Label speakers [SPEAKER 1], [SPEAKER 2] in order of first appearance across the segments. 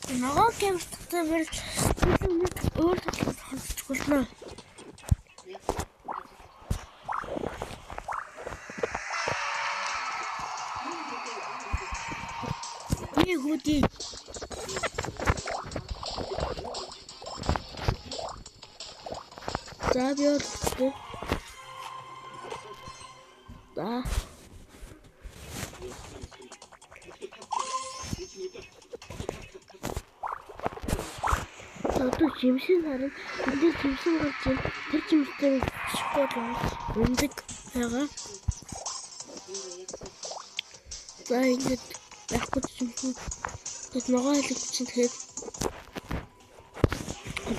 [SPEAKER 1] Нөгөө гэмтэр өөр хонцгуулна. Ни хүди. Забиор. Да. Одоо жимсэн харин энэ жимсэн гарч ийн тэр жимстэй шоколад өндөг байгаа. За ингэж яахгүй жимсэн тэд нөгөө хэлэг чинь тэгээд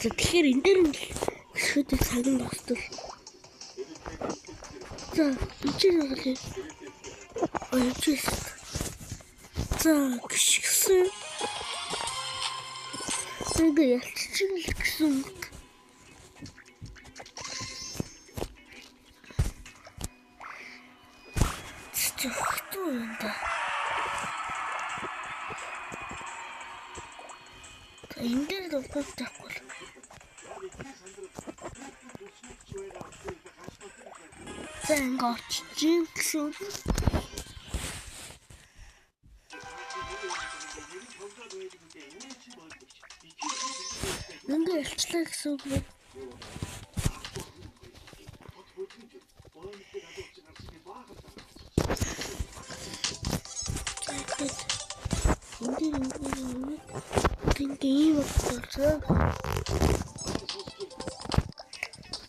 [SPEAKER 1] тэгэхээр энэ дээр нь гişгүүдийг цаган бостол. За энэ нэг ойчс. За гişгсэн Нэг ялцчихсан л гэсэн үг. Цэцэхтүү юм да. Энэ дээр дуртай тахгүй. За ингээд жимсэн. Ингээ ялчлаа гэсэн үг байна. Ингээ ийм болчихсон.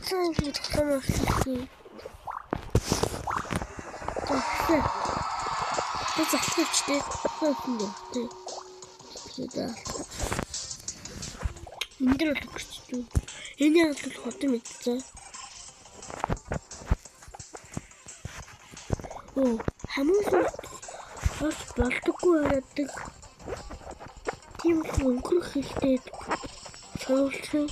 [SPEAKER 1] Цаашид хамаас хэлсэн. Тэ залхавчтэй. Хөөсөн дээ. Тэгээд энэ дээр бол өгчтэй. Энэ бол хотын мэдсэн. Оо, хамгийн хос болдоггүй байдаг. Тийм өнгөрөх хэлтэй цаавалсан.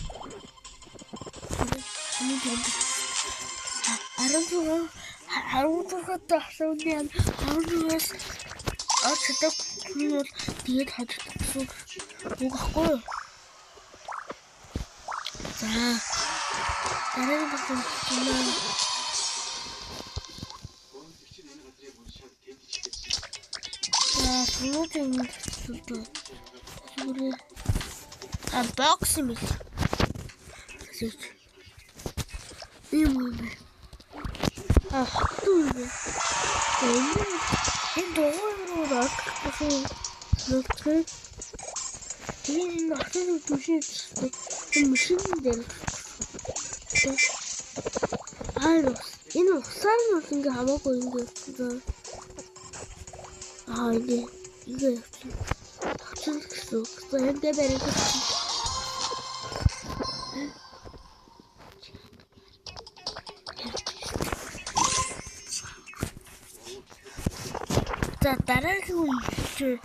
[SPEAKER 1] Харагдахад тахсууны харуулгаас очдог нь бол тэгээд хадагдсан. Үг ахгүй юу? За. Дараагийн бүхэн чинь Сүүлийн зүйл. Бокс юм л. Ийм юм. Түү. Энэ дөрөв рүү нөхцөл. Энэ ахын түшиж энэ машин дээр. Энэ усаар нь ингээ хамаагүй ингээ. Ингээ тавчсан гэсэн. Энэ дээр барих. За дараагийн үе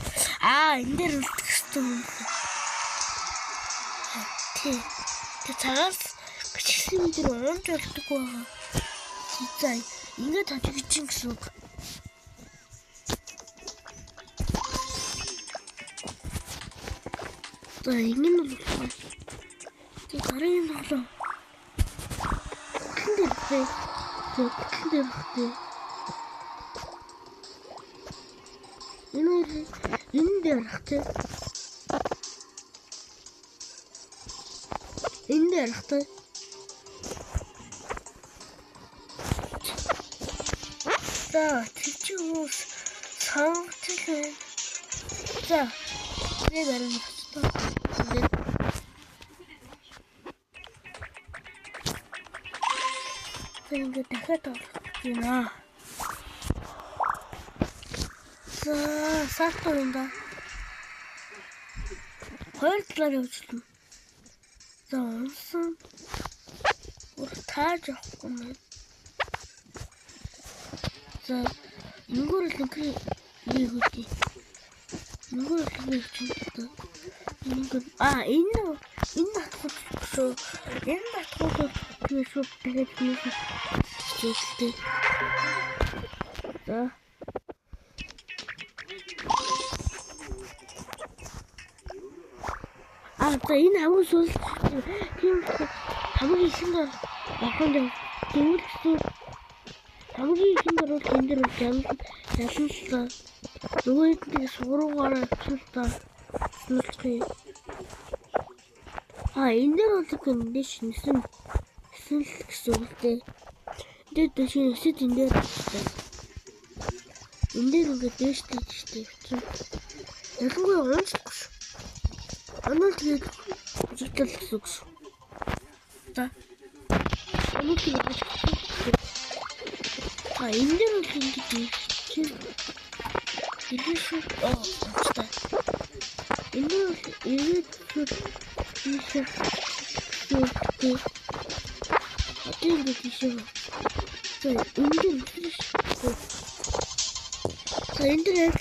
[SPEAKER 1] энэ дээр үлдсэн. Тэ цагаас гिचсэн дээр уунж болдог байгаа. За ингээд тавьчих гэсэн үг. За энэ нь бол тэ дараагийн болоо. Энэ дээр хатаа. Энэ дээр хатаа. За тийчүүс савчлаа. За нэг арай хэвчээ. Ингээд дахиад оруулах юм. За сартаа юм да. Хоёр талаар явуулсан. За унсан. Тааж авахгүй юм. За ингүүр л нэг үгүй. Ингүүр л нэг чинь. Ингүүр энэ батхуу. Энэ батхуу тийшээ тэгээд хийх. За За энэ хамгийн сүүл тийм хамгийн ихэнд аханд тэгвэл хамгийн ихэнд орвол энэ дэр ялсан нөгөө нэг сургуугаараа авчихлаа. Энэ дэр бол гэнэ шинэсэн л гэсэн үг дээ. Дээд шинэсэд энэ дэр ингээд дэштэй чинь. Ялангуяа онцлохгүй шүү. Анаа тэгээд зүтгэл гэсэн үг шүү. За. Анаа тэгээд энэ дэр бол ингээд чинь ирэх шүү. Та. Энэ дэр бол ирээд ийшээ. Атин дэшээ. За энэ дэр энэ яг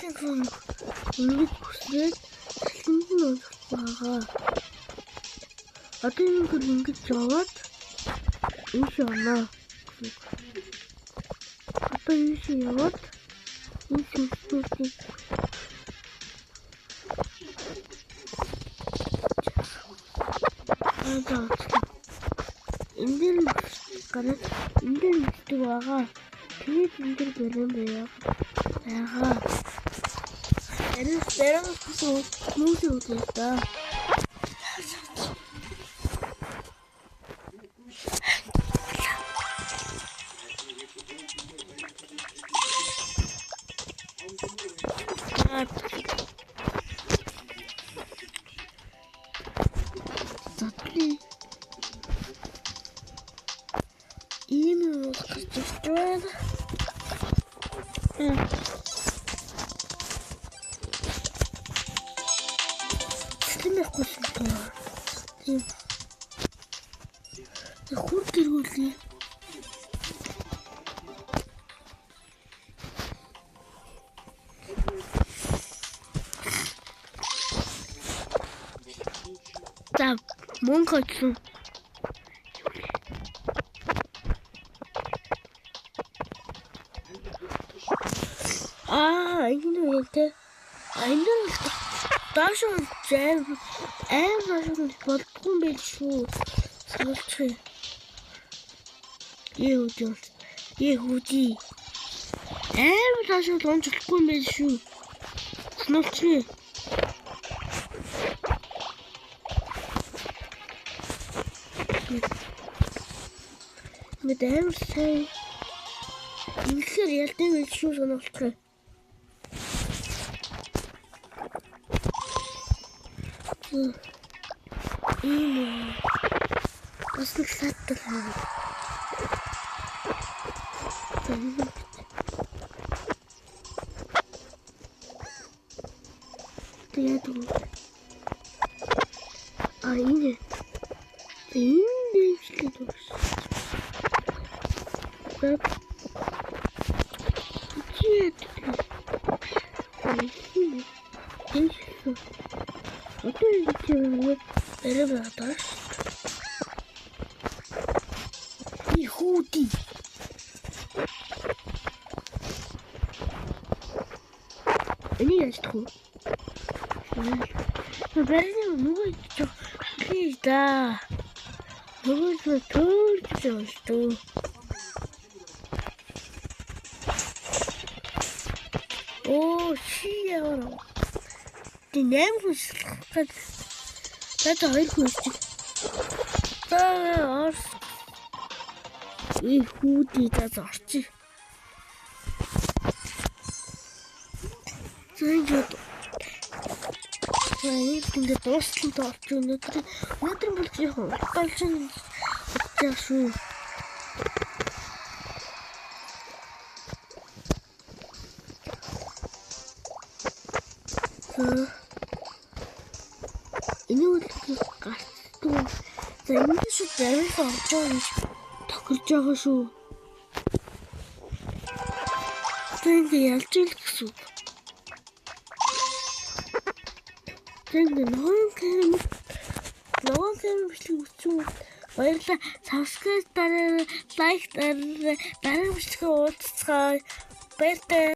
[SPEAKER 1] ингээд хүсээд талхинд нь байгаа. Одоо ингээд жаваад ийш явна. Одоо ийш яваад ийш үсвэртэй. Энэ дэр гараад энэ дэр нэгдэг байгаа. Тэгээд энэ дэр бэлэн байгаад яагаад Тэрэн гэсэн мөсөө үзээ та. За мөнгө олсон. Энэ үедээ энэ дааш зэв болдгүй байл шүү. Суулчих. Ехүди. Дааш онцлохгүй байл шүү. Суулчих. Мэдээм сая. Инхээр ялдаг байл шүү сонирхолтой. Бас нэг саттай. Тэгээд энэ дэвшлээд байна. Ихуди. Энийг яачих вэ? Бэрний нөгөө чи да. Нөгөө төрж явсан. Шияваа. Динэм хүсэлтэй. Тата хоёр хүсэл. Ихүди зарч. Зэнгэд. Ингээд дуустал орж өнөөдөр бол жоохон болж байгаа шүү. Энэ үл гацгүй. За энэ шүү дээр орж байгаа юм тохирж байгаа шүү. Тэнд ялж ил гэсэн. Тэнд нөгөө бичлэг үчим баярлалаа. Subscribe дараа, лайк дараа, дараа бичлэгээ уулзцгаая. Баярлалаа.